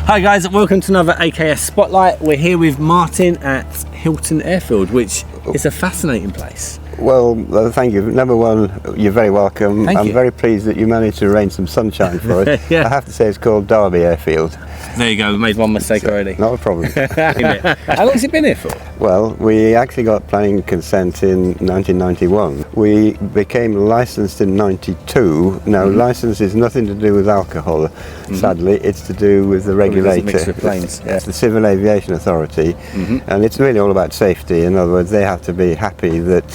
Hi guys, welcome to another AKS Spotlight. We're here with Martin at Hilton Airfield, which is a fascinating place. Well, thank you. Number one, you're very welcome. Thank you. I'm very pleased that you managed to arrange some sunshine for us. Yeah. I have to say it's called Derby Airfield. There you go, we made one mistake already. Not a problem. How long has it been here for? Well, we actually got planning consent in 1991. We became licensed in 92. Now, license is nothing to do with alcohol, sadly. It's to do with the regulator. Mixed with planes. It's the Civil Aviation Authority, and it's really all about safety. In other words, they have to be happy that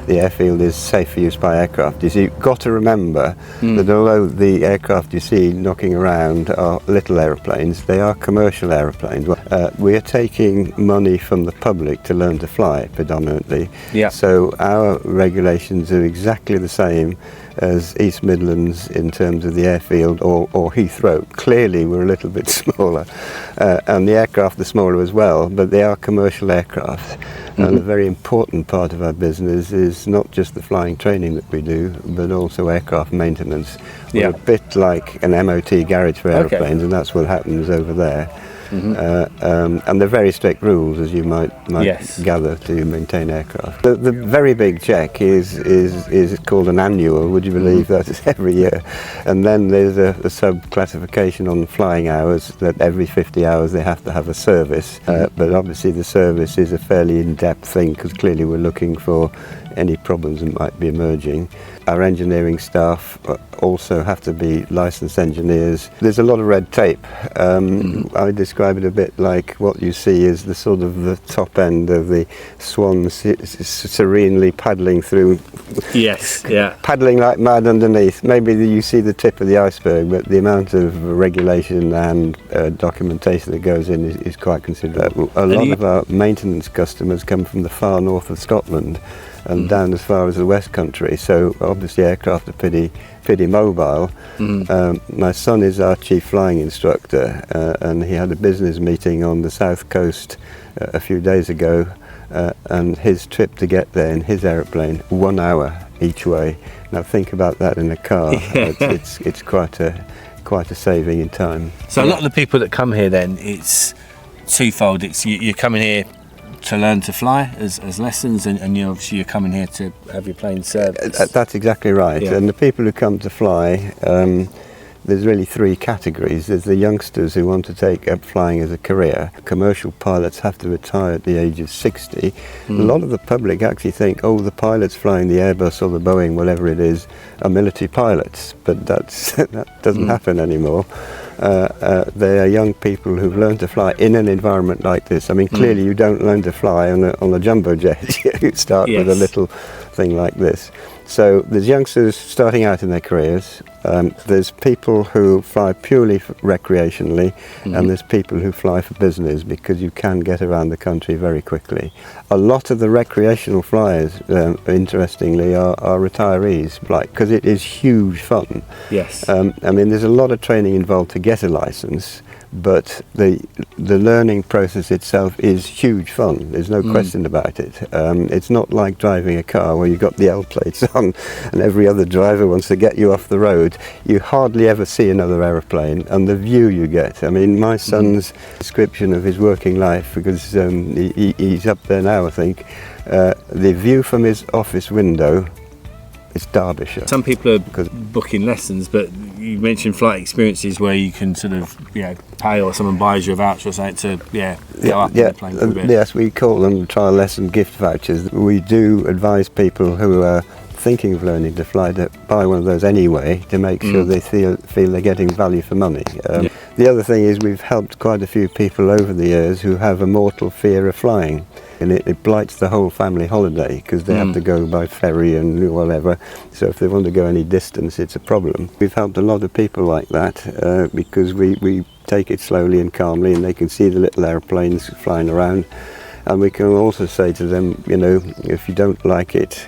the airfield is safe for use by aircraft. You see, you've got to remember that although the aircraft you see knocking around are little aeroplanes, they are commercial aeroplanes. We are taking money from the public to learn to fly predominantly. Yeah. So our regulations are exactly the same as East Midlands in terms of the airfield or Heathrow. Clearly we're a little bit smaller, and the aircraft are smaller as well, but they are commercial aircraft. And a very important part of our business is not just the flying training that we do, but also aircraft maintenance. We're a bit like an MOT garage for aeroplanes, and that's what happens over there. And they're very strict rules, as you might gather, to maintain aircraft. The very big check is called an annual, would you believe that? It's every year. And then there's a sub-classification on flying hours, that every 50 hours they have to have a service. But obviously the service is a fairly in-depth thing, because clearly we're looking for any problems that might be emerging. Our engineering staff also have to be licensed engineers. There's a lot of red tape. I describe it a bit like what you see is the sort of the top end of the swan serenely paddling through. Yes, yeah. Paddling like mad underneath. Maybe you see the tip of the iceberg, but the amount of regulation and documentation that goes in is quite considerable. A lot of our maintenance customers come from the far north of Scotland and down as far as the West Country, so obviously aircraft are pretty mobile. My son is our chief flying instructor, and he had a business meeting on the south coast a few days ago, and his trip to get there in his aeroplane, 1 hour each way. Now think about that in a car. It's quite a saving in time. So a lot of the people that come here then, it's twofold. It's you're coming here to learn to fly as lessons, and obviously you're coming here to have your plane serviced. That's exactly right. And the people who come to fly, there's really three categories. There's the youngsters who want to take up flying as a career. Commercial pilots have to retire at the age of 60. A lot of the public actually think, oh, the pilots flying the Airbus or the Boeing, whatever it is, are military pilots, but that doesn't happen anymore. They are young people who've learned to fly in an environment like this. I mean, clearly you don't learn to fly on a jumbo jet. You start with a little thing like this. So there's youngsters starting out in their careers, there's people who fly purely recreationally, and there's people who fly for business, because you can get around the country very quickly. A lot of the recreational flyers, interestingly, are retirees, because it is huge fun. Yes. I mean, there's a lot of training involved to get a license, but the learning process itself is huge fun. There's no question about it. It's not like driving a car where you've got the L plates on and every other driver wants to get you off the road. You hardly ever see another aeroplane, and the view you get. I mean, my son's description of his working life, because he's up there now, I think, the view from his office window, it's Derbyshire. Some people are booking lessons, but you mentioned flight experiences where you can sort of, pay, or someone buys you a voucher or something to, go up in the plane for a bit. Yes, we call them trial lesson gift vouchers. We do advise people who are thinking of learning to fly to buy one of those anyway, to make sure they feel they're getting value for money. The other thing is we've helped quite a few people over the years who have a mortal fear of flying. And it blights the whole family holiday, because they have to go by ferry and whatever. So if they want to go any distance, it's a problem. We've helped a lot of people like that, because we take it slowly and calmly, and they can see the little airplanes flying around. And we can also say to them, if you don't like it,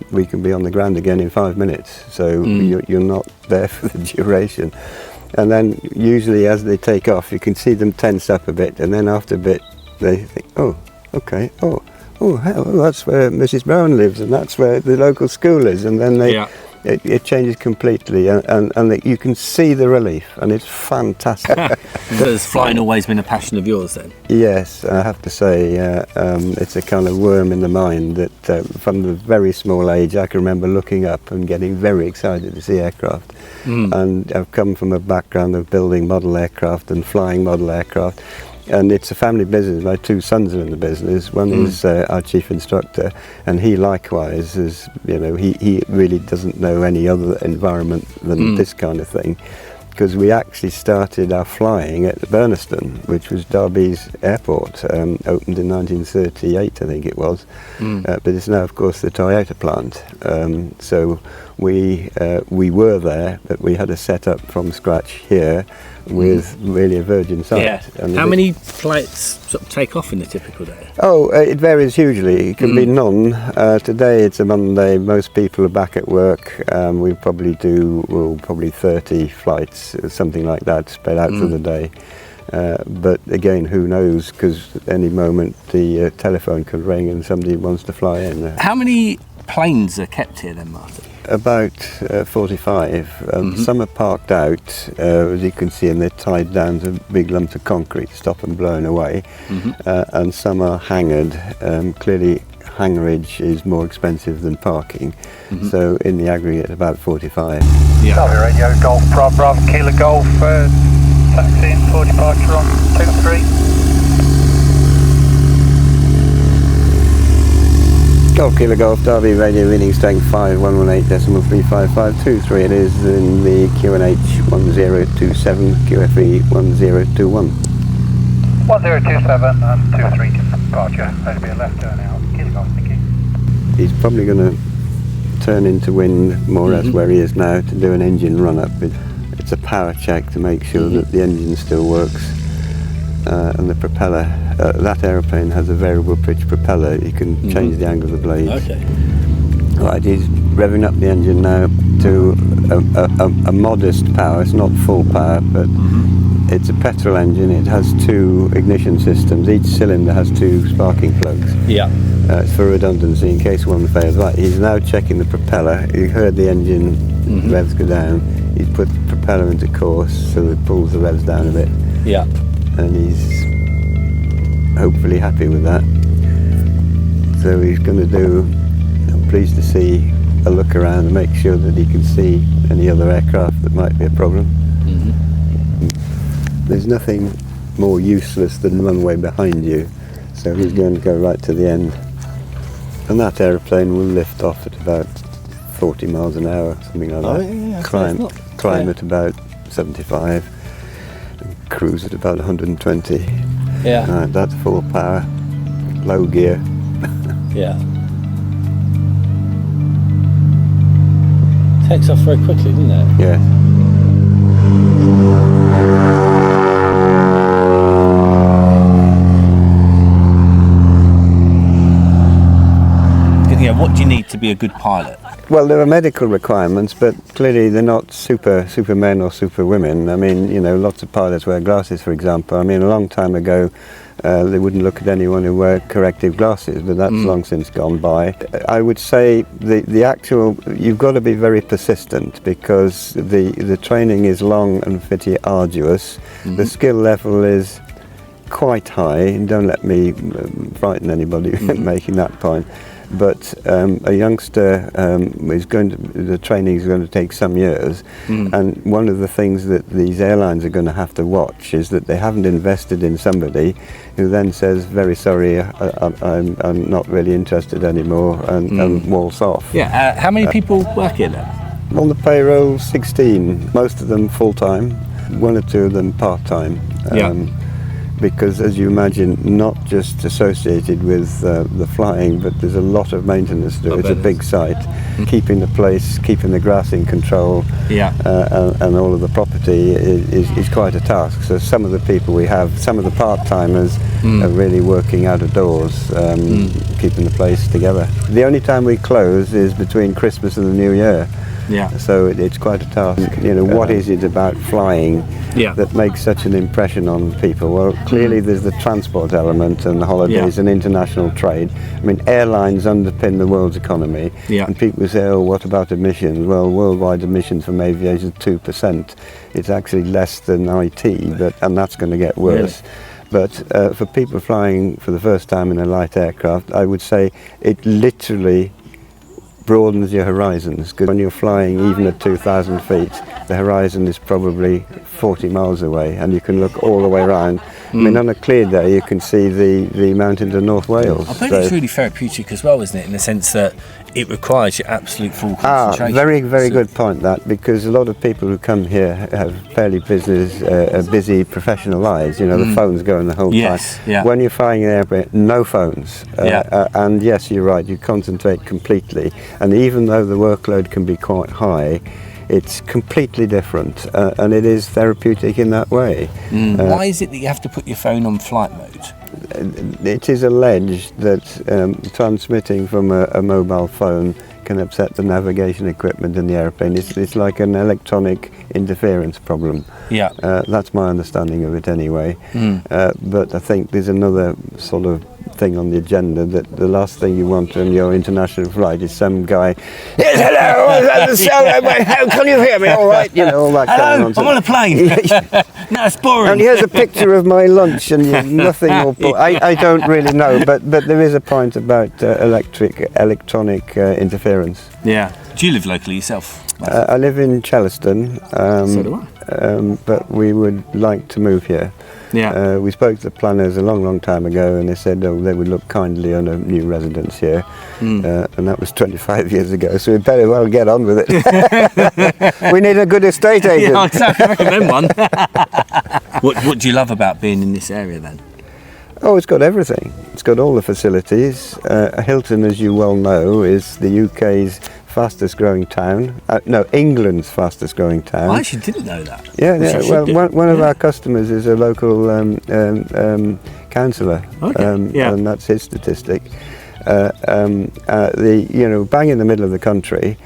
we can be on the ground again in 5 minutes. So you're not there for the duration. And then usually as they take off, you can see them tense up a bit, and then after a bit they think, oh, okay, oh, that's where Mrs. Brown lives, and that's where the local school is, and then It changes completely, and you can see the relief, and it's fantastic. Has flying always been a passion of yours then? Yes, I have to say, it's a kind of worm in the mind that from the very small age I can remember looking up and getting very excited to see aircraft. And I've come from a background of building model aircraft and flying model aircraft. And it's a family business. My two sons are in the business. One is our chief instructor, and he likewise is, he really doesn't know any other environment than this kind of thing. Because we actually started our flying at Burnaston, which was Derby's airport, opened in 1938, I think it was. But it's now, of course, the Toyota plant. So we were there, but we had to set up from scratch here with really a virgin site. Yeah. And how many flights sort of take off in a typical day? Oh, it varies hugely. It can be none. Today it's a Monday. Most people are back at work. We probably do 30 flights, something like that, spread out for the day. But again, who knows? Because at any moment the telephone could ring and somebody wants to fly in. How many planes are kept here then, Martin? About 45. Some are parked out, as you can see, and they're tied down to big lumps of concrete to stop them blowing away. And some are hangared. Clearly, hangarage is more expensive than parking. So in the aggregate, about 45. Yeah. Derby Radio, Golf Bravo, Kilo Golf, taxi in for departure on 2-3. Golf Kilo Golf, Derby Radio, leading strength 5118.35523. It is in the QNH 1027, QFE 1021. 1027 and 23 departure. That'll be a left turn out. Kilo Golf, thank you. He's probably going to turn into wind more or less where he is now to do an engine run up. It's a power check to make sure that the engine still works. And the propeller, that aeroplane has a variable pitch propeller. You can change the angle of the blades. Okay. Right, he's revving up the engine now to a modest power. It's not full power, but it's a petrol engine. It has two ignition systems. Each cylinder has two sparking plugs. Yeah. It's for redundancy in case one fails. Right, he's now checking the propeller. You heard the engine revs go down. He's put the propeller into course so it pulls the revs down a bit. Yeah. And he's hopefully happy with that. So he's going to do, I'm pleased to see, a look around and make sure that he can see any other aircraft that might be a problem. There's nothing more useless than the runway behind you, so he's going to go right to the end. And that aeroplane will lift off at about 40 miles an hour, something like that. Yeah, Climb at about 75. Cruise at about 120. Yeah. That's full power, low gear. Yeah. Takes off very quickly, doesn't it? Yeah. What do you need to be a good pilot? Well, there are medical requirements, but clearly they're not supermen or superwomen. I mean, lots of pilots wear glasses, for example. I mean, a long time ago, they wouldn't look at anyone who wore corrective glasses, but that's long since gone by. I would say you've got to be very persistent because the training is long and pretty arduous. The skill level is quite high, and don't let me frighten anybody making that point. But a youngster the training is going to take some years, and one of the things that these airlines are going to have to watch is that they haven't invested in somebody who then says, very sorry, I'm not really interested anymore, and waltz off. Yeah. How many people work here then? On the payroll, 16, most of them full-time, one or two of them part-time. Because, as you imagine, not just associated with the flying, but there's a lot of maintenance to it. It's a big site. Keeping the the grass in control, and all of the property is quite a task. So some of the people we have, some of the part-timers are really working out of doors, keeping the place together. The only time we close is between Christmas and the New Year. Yeah. So it's quite a task. You know, what is it about flying that makes such an impression on people? Well, clearly there's the transport element and the holidays and international trade. I mean, airlines underpin the world's economy. Yeah. And people say, oh, what about emissions? Well, worldwide emissions from aviation is 2%. It's actually less than IT, and that's going to get worse. Really? But for people flying for the first time in a light aircraft, I would say it literally broadens your horizons, because when you're flying even at 2,000 feet, the horizon is probably 40 miles away, and you can look all the way around. I mean, on a clear day you can see the mountains of North Wales. I bet it's really therapeutic as well, isn't it, in the sense that it requires your absolute full concentration. Very good point, that, because a lot of people who come here have fairly busy professional lives. You know, the phone's going the whole time. Yeah. When you're flying an airplane, no phones. And yes, you're right, you concentrate completely. And even though the workload can be quite high, it's completely different, and it is therapeutic in that way. Why is it that you have to put your phone on flight mode? It is alleged that transmitting from a mobile phone can upset the navigation equipment in the airplane. It's like an electronic interference problem. Yeah. That's my understanding of it anyway. But I think there's another sort of thing on the agenda, that the last thing you want on your international flight is some guy, yes, hello, how can you hear me all right? You know, all that kind of nonsense. I'm on a plane. No, it's boring. And here's a picture of my lunch, and nothing will I don't really know, but there is a point about electronic interference. Yeah. Do you live locally yourself? I live in Chellaston. So do I. But we would like to move here. Yeah. We spoke to the planners a long time ago, and they said they would look kindly on a new residence here, and that was 25 years ago, so we'd better well get on with it. We need a good estate agent. Yeah, exactly. I recommend one. What do you love about being in this area then? Oh, it's got everything. It's got all the facilities. Hilton, as you well know, is the UK's fastest growing town. England's fastest growing town. I actually didn't know that. Yeah. Well, one of our customers is a local councillor, and that's his statistic. Bang in the middle of the country.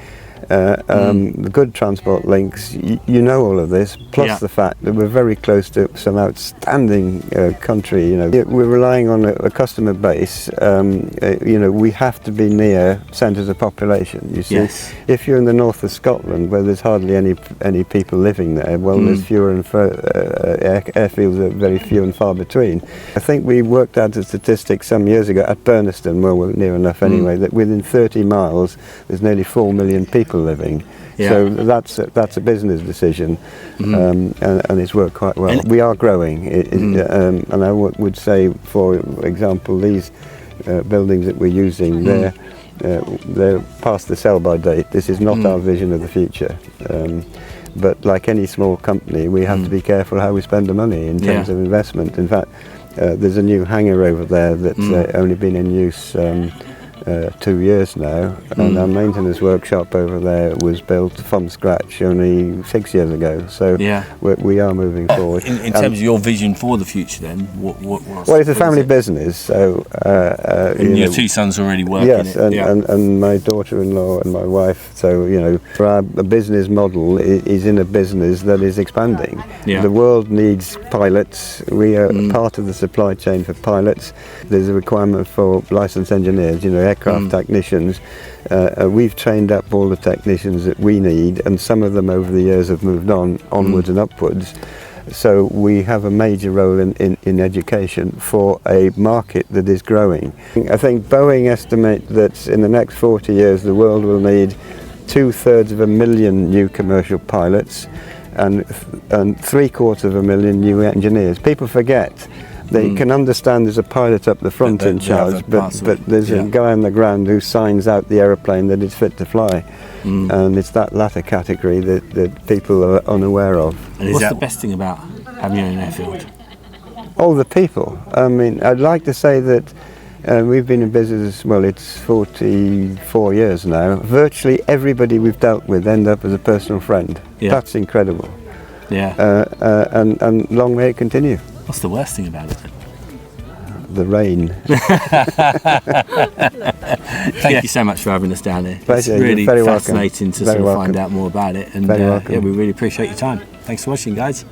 The good transport links, you know all of this, plus the fact that we're very close to some outstanding country. You know, we're relying on a customer base. We have to be near centres of population. You see, if you're in the north of Scotland, where there's hardly any people living there, well, there's fewer and airfields are very few and far between. I think we worked out a statistic some years ago at Burniston, where we're near enough anyway, that within 30 miles there's nearly 4 million people living. So that's a business decision, and it's worked quite well. We are growing, and I would say, for example, these buildings that we're using, they're past the sell-by date. This is not our vision of the future. But like any small company, we have to be careful how we spend the money in terms of investment. In fact, there's a new hangar over there that's only been in use 2 years now, and our maintenance workshop over there was built from scratch only 6 years ago. So we are moving forward. In terms of your vision for the future, then, well, it's a family business, so your two sons already working. Yes, and my daughter-in-law and my wife. So our business model is in a business that is expanding. The world needs pilots. We are part of the supply chain for pilots. There's a requirement for licensed engineers. Aircraft technicians. We've trained up all the technicians that we need, and some of them over the years have moved onwards and upwards. So we have a major role in education for a market that is growing. I think Boeing estimate that in the next 40 years the world will need 2/3 new commercial pilots and 750,000 new engineers. People forget. They can understand there's a pilot up the front in charge, but there's a guy on the ground who signs out the aeroplane that it's fit to fly. And it's that latter category that people are unaware of. And what's the best thing about having your own airfield? Oh, the people. I mean, I'd like to say that we've been in business, well, it's 44 years now. Virtually everybody we've dealt with end up as a personal friend. That's incredible. And long may it continue. What's the worst thing about it then? the rain. Thank you so much for having us down here. Pleasure. It's really You're very welcome. fascinating to Very sort of welcome. find out more about it, and Very yeah, welcome. we really appreciate your time. Thanks for watching, guys.